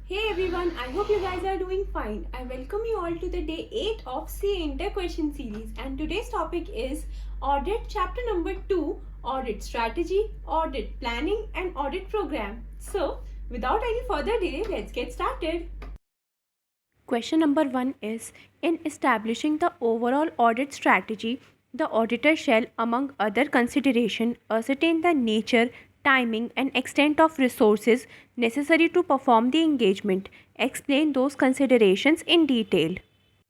Hey everyone, I hope you guys are doing fine. I welcome you all to the day 8 of CA Inter question series, and today's topic is Audit chapter number 2, Audit Strategy, Audit Planning and Audit Program. So, without any further delay, let's get started. Question number 1 is, in establishing the overall audit strategy, the auditor shall, among other consideration, ascertain the nature, timing and extent of resources necessary to perform the engagement. Explain those considerations in detail.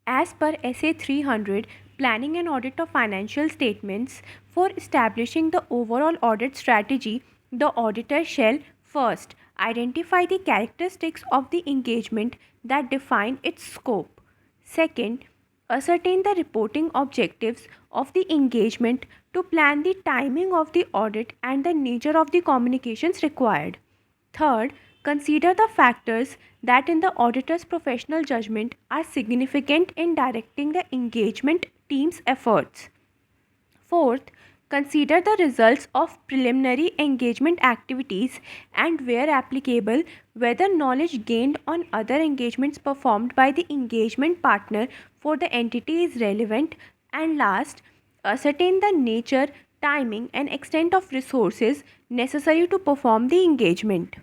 As per SA 300, Planning and Audit of Financial Statements, for establishing the overall audit strategy, the auditor shall first identify the characteristics of the engagement that define its scope. Second, ascertain the reporting objectives of the engagement to plan the timing of the audit and the nature of the communications required. Third, consider the factors that in the auditor's professional judgment are significant in directing the engagement team's efforts. Fourth, consider the results of preliminary engagement activities and, where applicable, whether knowledge gained on other engagements performed by the engagement partner for the entity is relevant. And last, ascertain the nature, timing, and extent of resources necessary to perform the engagement.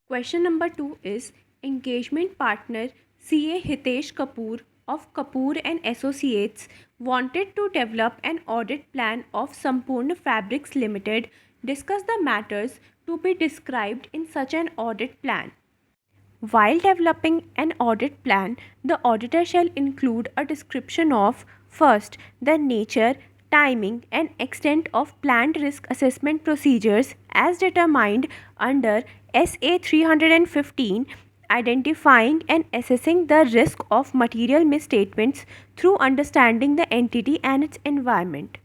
Question number 2 is, engagement partner CA Hitesh Kapoor of Kapoor and Associates wanted to develop an audit plan of Sampurna Fabrics Limited. Discuss the matters to be described in such an audit plan. While developing an audit plan, the auditor shall include a description of, first, the nature, timing, and extent of planned risk assessment procedures as determined under SA 315, identifying and assessing the risk of material misstatements through understanding the entity and its environment.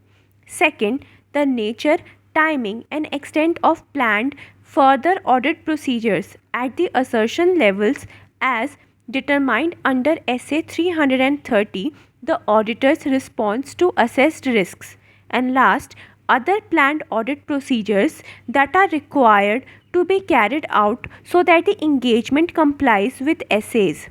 Second, the nature, timing, and extent of planned further audit procedures at the assertion levels as determined under SA 330, the auditor's response to assessed risks. And last, other planned audit procedures that are required to be carried out so that the engagement complies with SAs.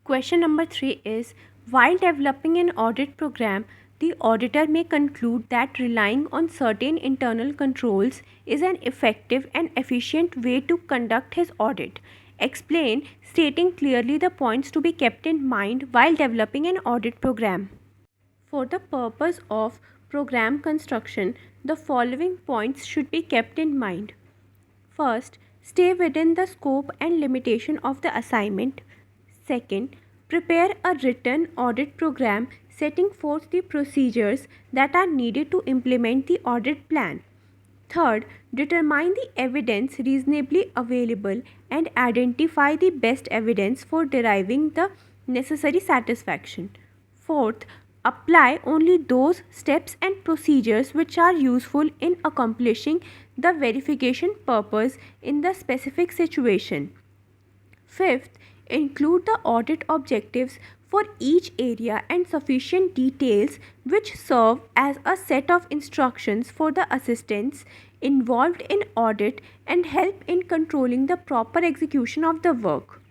Question number 3 is, while developing an audit program, the auditor may conclude that relying on certain internal controls is an effective and efficient way to conduct his audit. Explain, stating clearly the points to be kept in mind while developing an audit program. For the purpose of program construction, the following points should be kept in mind. First, stay within the scope and limitation of the assignment. Second, prepare a written audit program setting forth the procedures that are needed to implement the audit plan. Third, determine the evidence reasonably available and identify the best evidence for deriving the necessary satisfaction. Fourth, apply only those steps and procedures which are useful in accomplishing the verification purpose in the specific situation. Fifth, include the audit objectives for each area and sufficient details which serve as a set of instructions for the assistants involved in audit and help in controlling the proper execution of the work.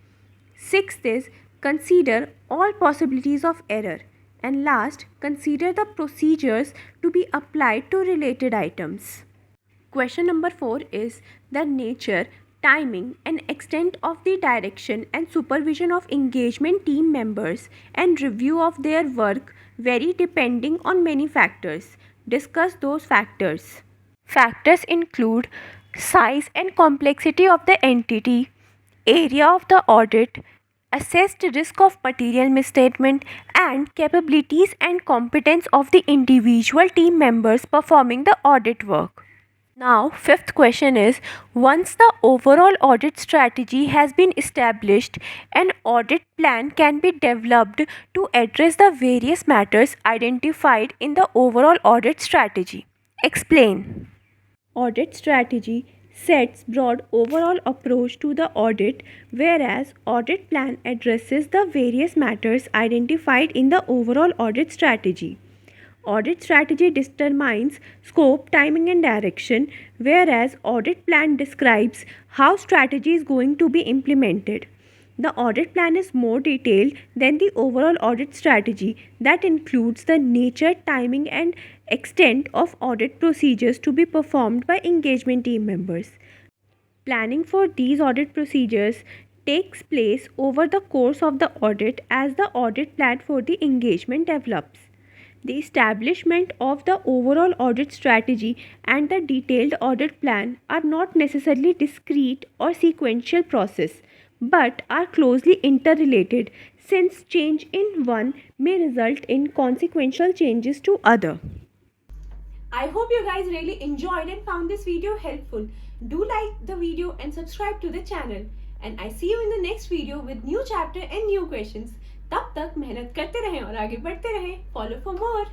Sixth is, consider all possibilities of error. And last, consider the procedures to be applied to related items. Question number 4 is, the nature, timing, and extent of the direction and supervision of engagement team members and review of their work vary depending on many factors. Discuss those factors. Factors include size and complexity of the entity, area of the audit, assessed risk of material misstatement, and capabilities and competence of the individual team members performing the audit work. Now, fifth question is, once the overall audit strategy has been established, an audit plan can be developed to address the various matters identified in the overall audit strategy. Explain. Audit strategy sets broad overall approach to the audit, whereas audit plan addresses the various matters identified in the overall audit strategy. Audit strategy determines scope, timing and direction, whereas audit plan describes how strategy is going to be implemented. The audit plan is more detailed than the overall audit strategy that includes the nature, timing, and extent of audit procedures to be performed by engagement team members. Planning for these audit procedures takes place over the course of the audit as the audit plan for the engagement develops. The establishment of the overall audit strategy and the detailed audit plan are not necessarily discrete or sequential process but are closely interrelated since change in one may result in consequential changes to other. I hope you guys really enjoyed and found this video helpful. Do like the video and subscribe to the channel. And I see you in the next video with new chapter and new questions. तब तक मेहनत करते रहें और आगे बढ़ते रहें. Follow for more.